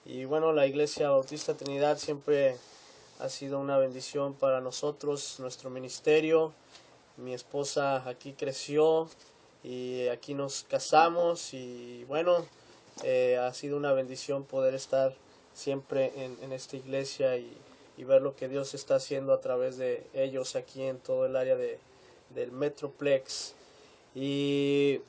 Y bueno, la Iglesia Bautista Trinidad siempre ha sido una bendición para nosotros, nuestro ministerio. Mi esposa aquí creció y aquí nos casamos y bueno, ha sido una bendición poder estar siempre en esta iglesia y ver lo que Dios está haciendo a través de ellos aquí en todo el área del Metroplex. Y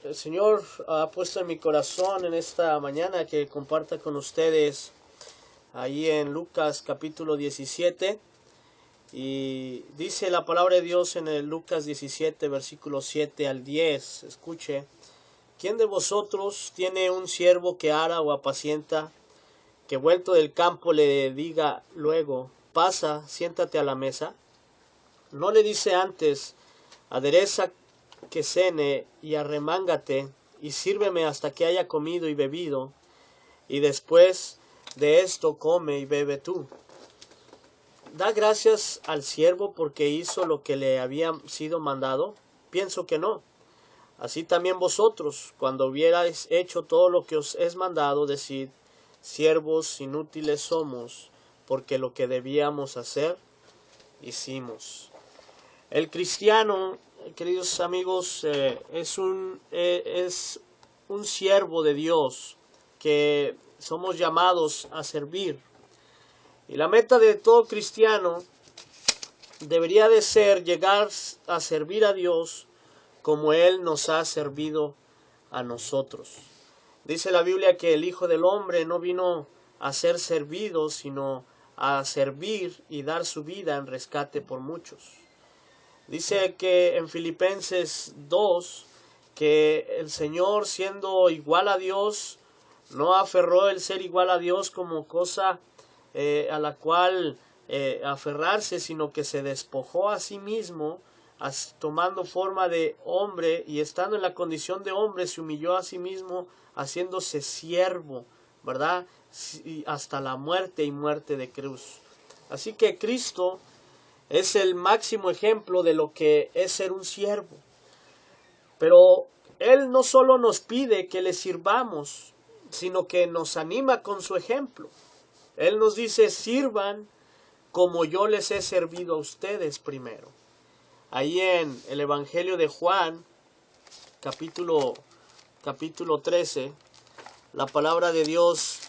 el Señor ha puesto en mi corazón en esta mañana que comparta con ustedes ahí en Lucas capítulo 17. Y dice la palabra de Dios en el Lucas 17, versículo 7 al 10. Escuche. ¿Quién de vosotros tiene un siervo que ara o apacienta, que vuelto del campo le diga luego, pasa, siéntate a la mesa? ¿No le dice antes, adereza que cene y arremángate y sírveme hasta que haya comido y bebido, y después de esto come y bebe tú? ¿Da gracias al siervo porque hizo lo que le había sido mandado? Pienso que no. Así también vosotros, cuando hubierais hecho todo lo que os es mandado, decid, siervos inútiles somos, porque lo que debíamos hacer, hicimos. El cristiano, queridos amigos, es un siervo de Dios que somos llamados a servir. Y la meta de todo cristiano debería de ser llegar a servir a Dios como Él nos ha servido a nosotros. Dice la Biblia que el Hijo del Hombre no vino a ser servido, sino a servir y dar su vida en rescate por muchos. Dice que en Filipenses 2, que el Señor, siendo igual a Dios, no aferró el ser igual a Dios como cosa a la cual aferrarse, sino que se despojó a sí mismo, tomando forma de hombre, y estando en la condición de hombre se humilló a sí mismo, haciéndose siervo, ¿verdad? Hasta la muerte y muerte de cruz. Así que Cristo es el máximo ejemplo de lo que es ser un siervo. Pero Él no solo nos pide que le sirvamos, sino que nos anima con su ejemplo. Él nos dice, sirvan como yo les he servido a ustedes primero. Ahí en el Evangelio de Juan, capítulo 13, la palabra de Dios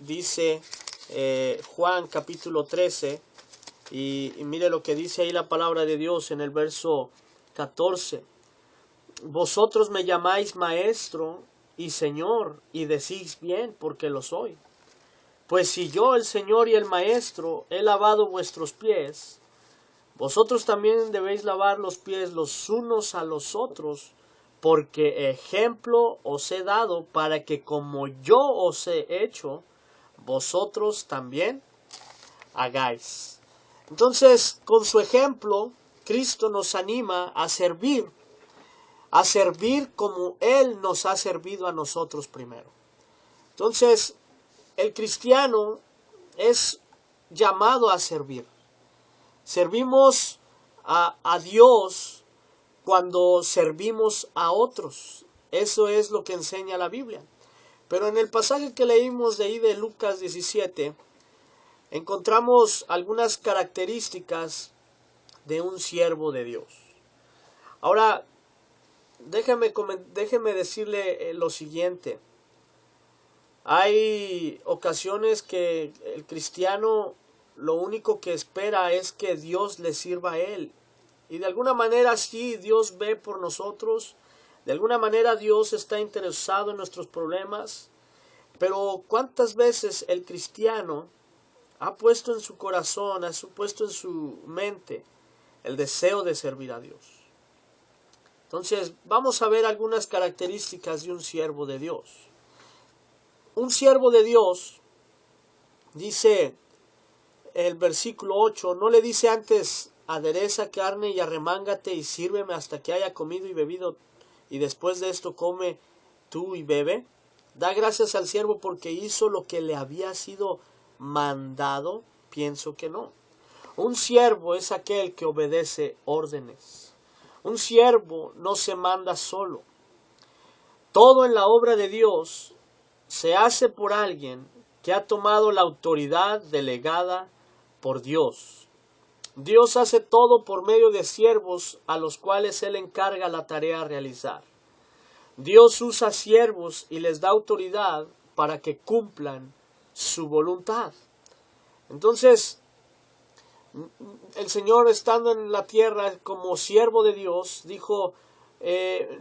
dice, Juan capítulo 13, y mire lo que dice ahí la palabra de Dios en el verso 14. Vosotros me llamáis maestro y señor, y decís bien, porque lo soy. Pues si yo, el Señor y el Maestro, he lavado vuestros pies, vosotros también debéis lavar los pies los unos a los otros, porque ejemplo os he dado para que como yo os he hecho, vosotros también hagáis. Entonces, con su ejemplo, Cristo nos anima a servir como Él nos ha servido a nosotros primero. Entonces, el cristiano es llamado a servir. Servimos a Dios cuando servimos a otros. Eso es lo que enseña la Biblia. Pero en el pasaje que leímos de ahí de Lucas 17, encontramos algunas características de un siervo de Dios. Ahora, déjeme decirle lo siguiente. Hay ocasiones que el cristiano lo único que espera es que Dios le sirva a él. Y de alguna manera sí, Dios ve por nosotros. De alguna manera Dios está interesado en nuestros problemas. Pero ¿cuántas veces el cristiano ha puesto en su corazón, ha puesto en su mente el deseo de servir a Dios? Entonces, vamos a ver algunas características de un siervo de Dios. Un siervo de Dios, dice el versículo 8, no le dice antes, adereza carne y arremángate y sírveme hasta que haya comido y bebido, y después de esto come tú y bebe. Da gracias al siervo porque hizo lo que le había sido mandado. Pienso que no. Un siervo es aquel que obedece órdenes. Un siervo no se manda solo. Todo en la obra de Dios se hace por alguien que ha tomado la autoridad delegada por Dios. Dios hace todo por medio de siervos a los cuales Él encarga la tarea a realizar. Dios usa siervos y les da autoridad para que cumplan su voluntad. Entonces, el Señor, estando en la tierra como siervo de Dios, dijo,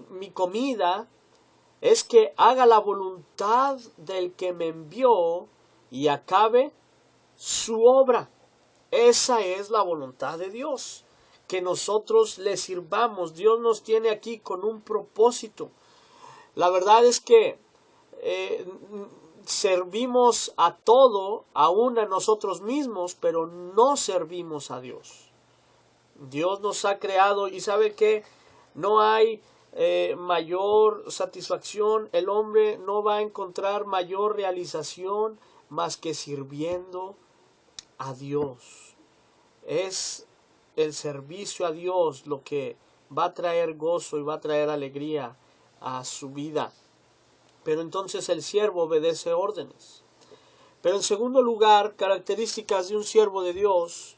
mi comida es que haga la voluntad del que me envió y acabe su obra. Esa es la voluntad de Dios, que nosotros le sirvamos. Dios nos tiene aquí con un propósito. La verdad es que servimos a todo, aún a nosotros mismos, pero no servimos a Dios. Dios nos ha creado y sabe que no hay mayor satisfacción, el hombre no va a encontrar mayor realización más que sirviendo a Dios. Es el servicio a Dios lo que va a traer gozo y va a traer alegría a su vida. Pero entonces el siervo obedece órdenes. Pero en segundo lugar, características de un siervo de Dios.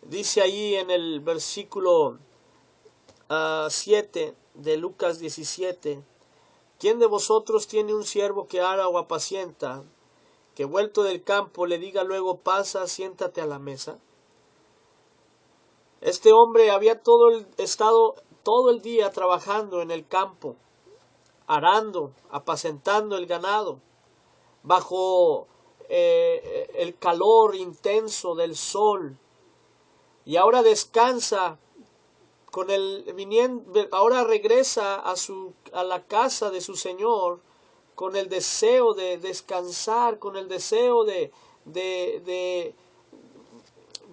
Dice ahí en el versículo 7 de Lucas 17, ¿quién de vosotros tiene un siervo que ara o apacienta, que vuelto del campo le diga luego, pasa, siéntate a la mesa? Este hombre había estado todo el día trabajando en el campo, arando, apacentando el ganado, bajo el calor intenso del sol, y ahora descansa ahora regresa a la casa de su Señor con el deseo de descansar, con el deseo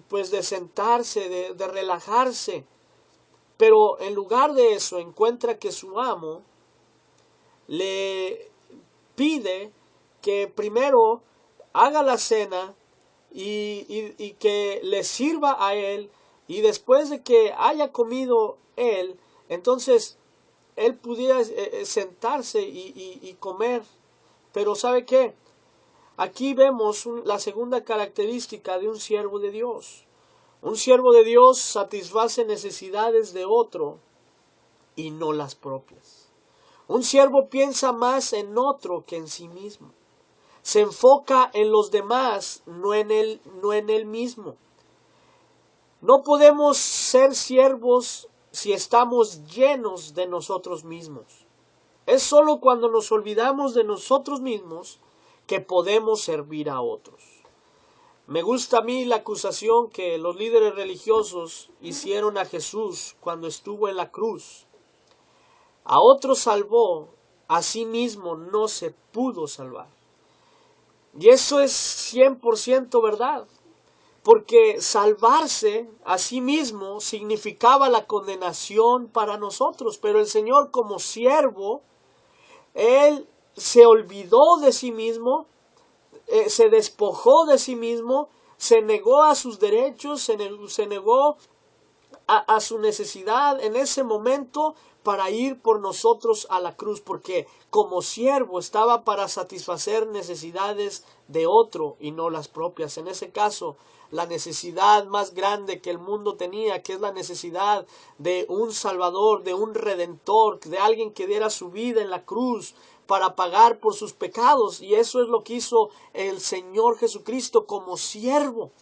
pues de sentarse, de relajarse. Pero en lugar de eso encuentra que su amo le pide que primero haga la cena y que le sirva a él, y después de que haya comido él, entonces él pudiera sentarse y comer. Pero ¿sabe qué? Aquí vemos la segunda característica de un siervo de Dios. Un siervo de Dios satisface necesidades de otro y no las propias. Un siervo piensa más en otro que en sí mismo. Se enfoca en los demás, no en él mismo. No podemos ser siervos si estamos llenos de nosotros mismos. Es solo cuando nos olvidamos de nosotros mismos que podemos servir a otros. Me gusta a mí la acusación que los líderes religiosos hicieron a Jesús cuando estuvo en la cruz. A otros salvó, a sí mismo no se pudo salvar. Y eso es 100% verdad, porque salvarse a sí mismo significaba la condenación para nosotros, pero el Señor, como siervo, Él se olvidó de sí mismo, se despojó de sí mismo, se negó a sus derechos, se negó a su necesidad en ese momento para ir por nosotros a la cruz, porque como siervo estaba para satisfacer necesidades de otro y no las propias. En ese caso, la necesidad más grande que el mundo tenía, que es la necesidad de un Salvador, de un Redentor, de alguien que diera su vida en la cruz para pagar por sus pecados. Y eso es lo que hizo el Señor Jesucristo como siervo.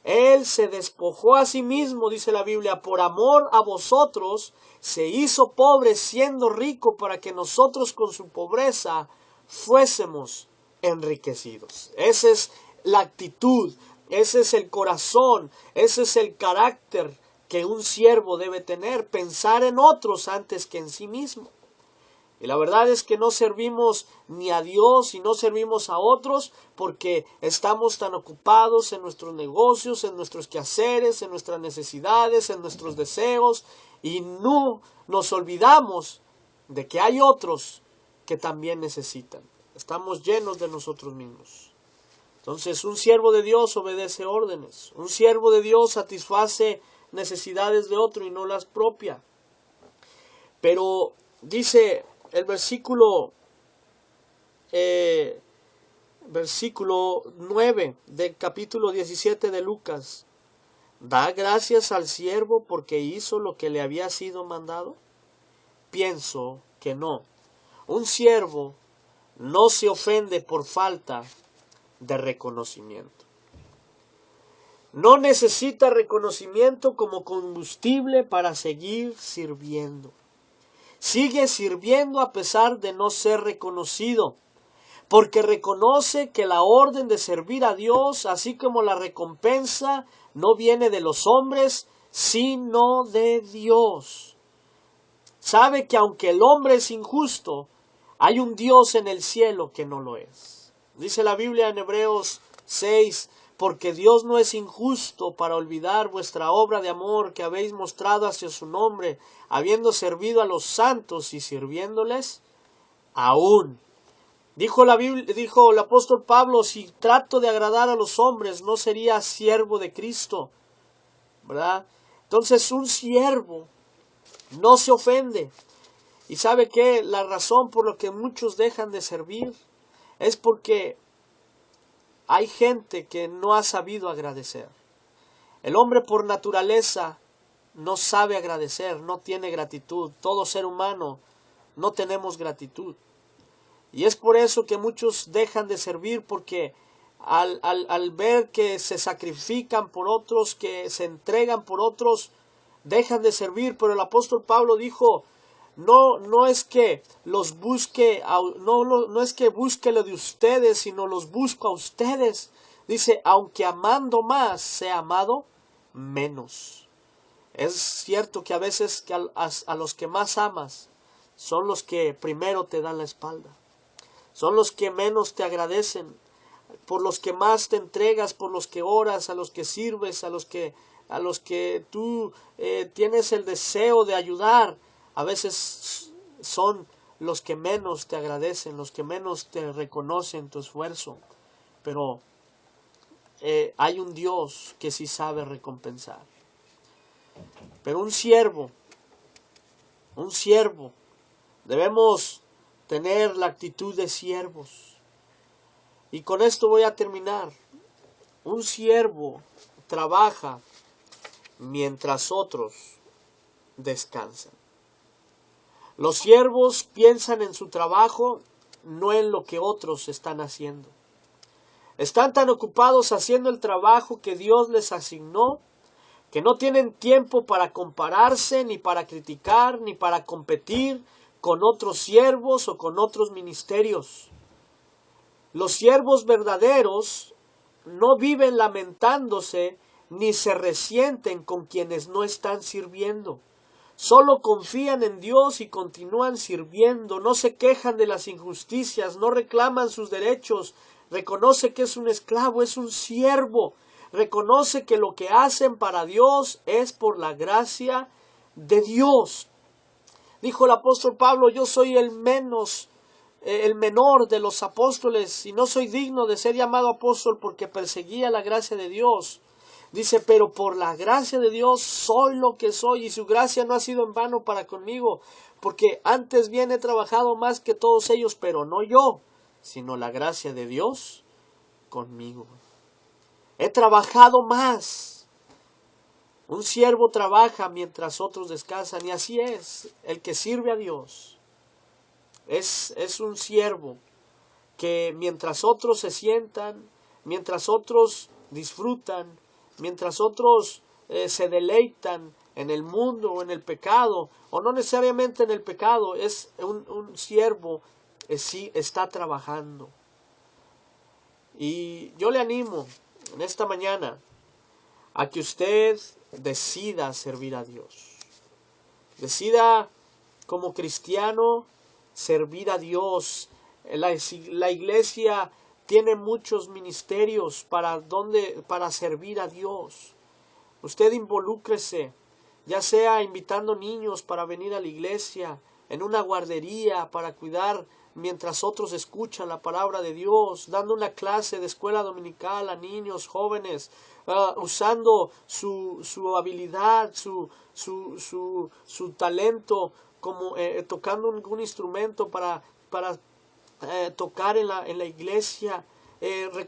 Él se despojó a sí mismo, dice la Biblia, por amor a vosotros, se hizo pobre siendo rico para que nosotros con su pobreza fuésemos enriquecidos. Esa es la actitud, ese es el corazón, ese es el carácter que un siervo debe tener, pensar en otros antes que en sí mismo. Y la verdad es que no servimos ni a Dios y no servimos a otros porque estamos tan ocupados en nuestros negocios, en nuestros quehaceres, en nuestras necesidades, en nuestros deseos, y no nos olvidamos de que hay otros que también necesitan. Estamos llenos de nosotros mismos. Entonces, un siervo de Dios obedece órdenes. Un siervo de Dios satisface necesidades de otro y no las propias. Pero dice el versículo versículo 9 del capítulo 17 de Lucas. ¿Da gracias al siervo porque hizo lo que le había sido mandado? Pienso que no. Un siervo no se ofende por falta de reconocimiento. No necesita reconocimiento como combustible para seguir sirviendo. Sigue sirviendo a pesar de no ser reconocido, porque reconoce que la orden de servir a Dios, así como la recompensa, no viene de los hombres, sino de Dios. Sabe que aunque el hombre es injusto, hay un Dios en el cielo que no lo es. Dice la Biblia en Hebreos 6, porque Dios no es injusto para olvidar vuestra obra de amor que habéis mostrado hacia su nombre, habiendo servido a los santos y sirviéndoles aún. Dijo el apóstol Pablo, si trato de agradar a los hombres, no sería siervo de Cristo, ¿verdad? Entonces un siervo no se ofende. ¿Y sabe qué? La razón por la que muchos dejan de servir es porque hay gente que no ha sabido agradecer. El hombre por naturaleza no sabe agradecer, no tiene gratitud. Todo ser humano no tenemos gratitud. Y es por eso que muchos dejan de servir, porque al ver que se sacrifican por otros, que se entregan por otros, dejan de servir. Pero el apóstol Pablo dijo, no es que los busque, no es que busque lo de ustedes, sino los busco a ustedes. Dice, aunque amando más, sea amado menos. Es cierto que a veces que a los que más amas son los que primero te dan la espalda. Son los que menos te agradecen, por los que más te entregas, por los que oras, a los que sirves, a los que tú tienes el deseo de ayudar. A veces son los que menos te agradecen, los que menos te reconocen tu esfuerzo. Pero hay un Dios que sí sabe recompensar. Pero un siervo, debemos tener la actitud de siervos. Y con esto voy a terminar. Un siervo trabaja mientras otros descansan. Los siervos piensan en su trabajo, no en lo que otros están haciendo. Están tan ocupados haciendo el trabajo que Dios les asignó, que no tienen tiempo para compararse, ni para criticar, ni para competir con otros siervos o con otros ministerios. Los siervos verdaderos no viven lamentándose ni se resienten con quienes no están sirviendo. Solo confían en Dios y continúan sirviendo. No se quejan de las injusticias, no reclaman sus derechos. Reconoce que es un esclavo, es un siervo. Reconoce que lo que hacen para Dios es por la gracia de Dios. Dijo el apóstol Pablo, yo soy el menor de los apóstoles y no soy digno de ser llamado apóstol porque perseguía la gracia de Dios. Dice, pero por la gracia de Dios soy lo que soy y su gracia no ha sido en vano para conmigo, porque antes bien he trabajado más que todos ellos, pero no yo, sino la gracia de Dios conmigo. He trabajado más. Un siervo trabaja mientras otros descansan y así es, el que sirve a Dios. Es un siervo que mientras otros se sientan, mientras otros disfrutan, mientras otros se deleitan en el mundo o en el pecado, o no necesariamente en el pecado, es un siervo sí está trabajando. Y yo le animo en esta mañana a que usted decida servir a Dios. Decida como cristiano servir a Dios. La iglesia tiene muchos ministerios para servir a Dios. Usted involúcrese, ya sea invitando niños para venir a la iglesia, en una guardería para cuidar mientras otros escuchan la palabra de Dios, dando una clase de escuela dominical a niños, jóvenes, usando su habilidad, su talento, como tocando un instrumento para tocar en la iglesia. Eh,